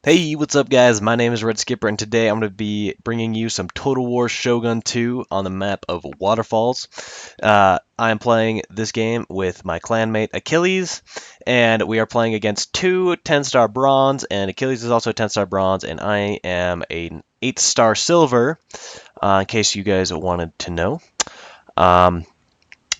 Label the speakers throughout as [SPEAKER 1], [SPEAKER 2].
[SPEAKER 1] Hey, what's up guys? My name is Red Skipper and today I'm going to be bringing you some Total War Shogun 2 on the map of Waterfalls. I am playing this game with my clanmate Achilles, and we are playing against two 10-star bronze, and Achilles is also a 10-star bronze, and I am an 8-star silver, in case you guys wanted to know. Um,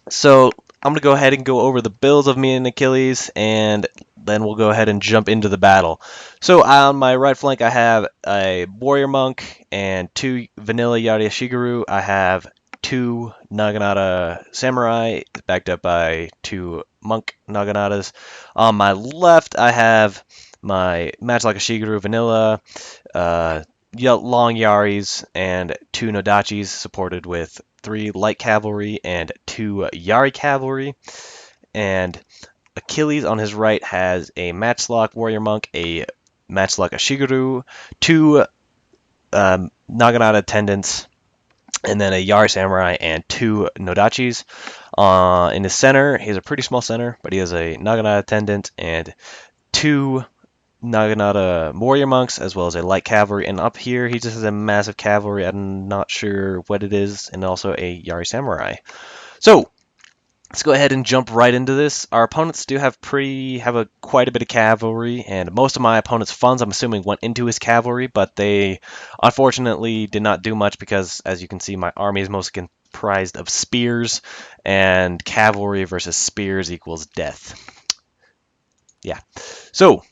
[SPEAKER 1] so I'm going to go ahead and go over the builds of me and Achilles, and then we'll go ahead and jump into the battle. So on my right flank, I have a warrior monk and two vanilla Yari Shigeru. I have two Naginata samurai backed up by two monk Naginatas. On my left, I have my match like a Shigeru vanilla, uh, long Yaris, and two Nodachis supported with three light cavalry and two Yari cavalry. And Achilles on his right has a matchlock warrior monk, a matchlock Ashigaru, two Naginata attendants, and then a Yari samurai and two Nodachis. In the center, he has a pretty small center, but he has a Naginata attendant and two Naginata warrior monks, as well as a light cavalry. And up here, he just has a massive cavalry. I'm not sure what it is, and also a Yari samurai. So let's go ahead and jump right into this. Our opponents do have quite a bit of cavalry, and most of my opponent's funds, I'm assuming, went into his cavalry, but they unfortunately did not do much because, as you can see, my army is mostly comprised of spears, and cavalry versus spears equals death. Yeah. So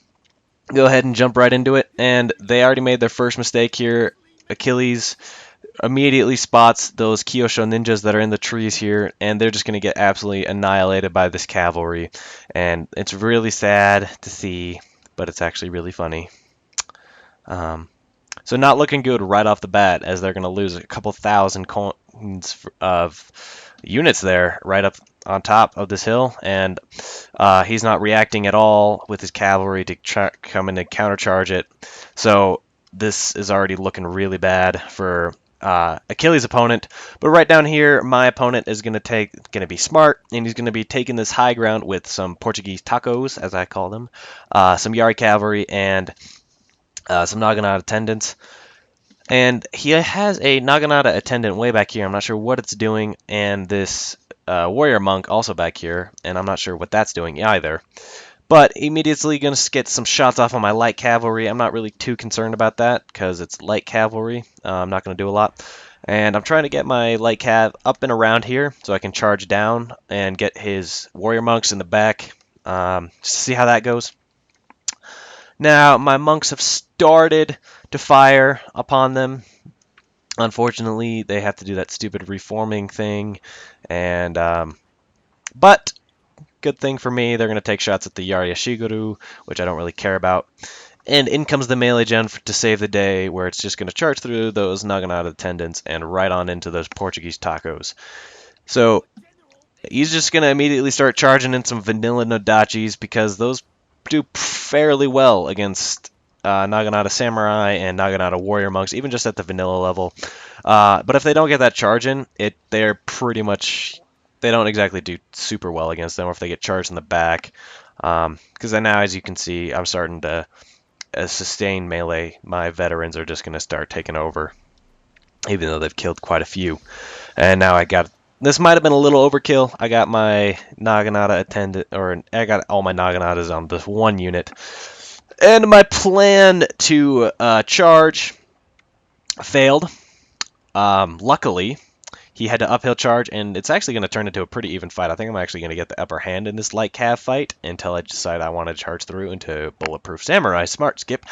[SPEAKER 1] go ahead and jump right into it, and they already made their first mistake here. Achilles immediately spots those Kyosho ninjas that are in the trees here, and they're just going to get absolutely annihilated by this cavalry. And it's really sad to see, but it's actually really funny. So not looking good right off the bat, as they're going to lose a couple thousand coins of units there right up on top of this hill, and he's not reacting at all with his cavalry to come in and countercharge it. So this is already looking really bad for Achilles' opponent. But right down here, my opponent is going to be smart, and he's going to be taking this high ground with some Portuguese tacos, as I call them, some Yari cavalry, and some Naginata attendants. And he has a Naginata attendant way back here. I'm not sure what it's doing, and this warrior monk also back here, and I'm not sure what that's doing either. But immediately going to get some shots off on my light cavalry. I'm not really too concerned about that because it's light cavalry. I'm not going to do a lot. And I'm trying to get my light cav up and around here so I can charge down and get his warrior monks in the back. Just to see how that goes. Now, my monks have started to fire upon them. Unfortunately, they have to do that stupid reforming thing. And but good thing for me, they're going to take shots at the Yari Shigeru, which I don't really care about. And in comes the melee gen to save the day, where it's just going to charge through those Naginata attendants and right on into those Portuguese tacos. So he's just going to immediately start charging in some vanilla Nodachis because those do fairly well against Naginata Samurai and Naginata Warrior Monks, even just at the vanilla level. But if they don't get that charge in, they're pretty much... they don't exactly do super well against them, or if they get charged in the back. Because now, as you can see, I'm starting to sustain melee. My veterans are just going to start taking over, even though they've killed quite a few. And now this might have been a little overkill. I got my Naginata attendant, or I got all my Naginatas on this one unit. And my plan to charge failed. Luckily, he had to uphill charge, and it's actually going to turn into a pretty even fight. I think I'm actually going to get the upper hand in this light cav fight until I decide I want to charge through into Bulletproof Samurai. Smart skip.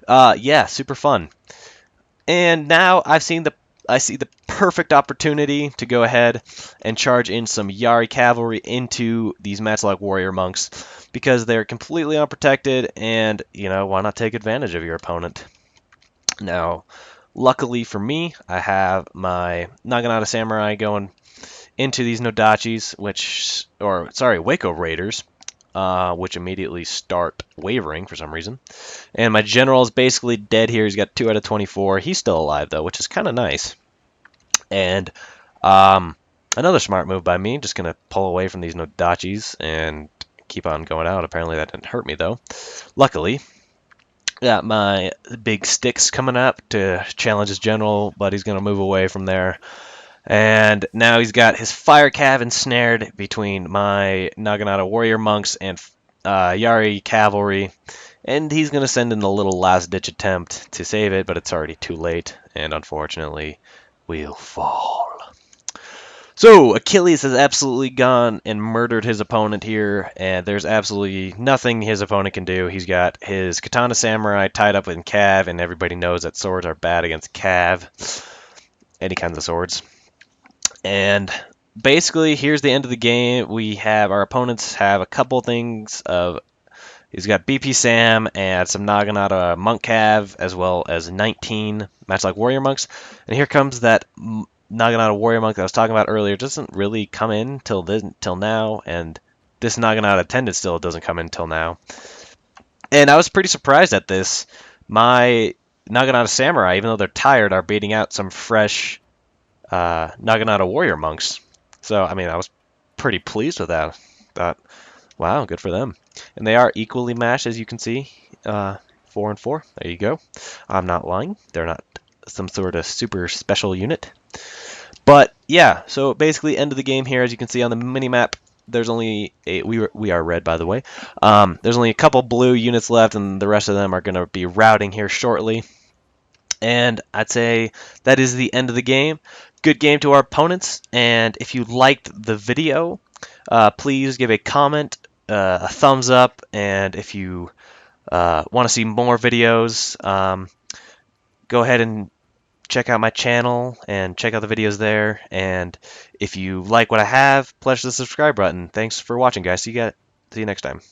[SPEAKER 1] Yeah, super fun. And now I see the perfect opportunity to go ahead and charge in some Yari cavalry into these Matchlock Warrior monks because they're completely unprotected, and, why not take advantage of your opponent? Now, luckily for me, I have my Naginata Samurai going into these Nodachis, Waco Raiders, which immediately start wavering for some reason. And my general is basically dead here. He's got 2 out of 24. He's still alive, though, which is kind of nice. And another smart move by me, just going to pull away from these Nodachis and keep on going out. Apparently that didn't hurt me, though. Luckily. Got my big sticks coming up to challenge his general, but he's going to move away from there. And now he's got his fire cav ensnared between my Naginata warrior monks and Yari cavalry. And he's going to send in a little last-ditch attempt to save it, but it's already too late. And unfortunately, we'll fall. So, Achilles has absolutely gone and murdered his opponent here, and there's absolutely nothing his opponent can do. He's got his Katana Samurai tied up in Cav, and everybody knows that swords are bad against Cav. Any kinds of swords. And basically, here's the end of the game. We have our opponents have a couple things of. He's got BP Sam and some Naginata Monk Cav, as well as 19 Matchlock Warrior Monks. And here comes that Naginata Warrior Monk that I was talking about earlier. Doesn't really come in till now, and this Naginata Attendant still doesn't come in till now. And I was pretty surprised at this. My Naginata Samurai, even though they're tired, are beating out some fresh Naginata Warrior Monks. So, I mean, I was pretty pleased with that. Thought, wow, good for them. And they are equally matched, as you can see. 4 and 4. There you go. I'm not lying. They're not some sort of super special unit. But yeah, so basically end of the game here, as you can see on the mini map. There's only we are red, by the way. There's only a couple blue units left, and the rest of them are going to be routing here shortly. And I'd say that is the end of the game. Good game to our opponents. And if you liked the video, please give a comment, a thumbs up, and if you want to see more videos, go ahead and check out my channel and check out the videos there. And if you like what I have, pleasure the subscribe button. Thanks for watching, guys. See you next time.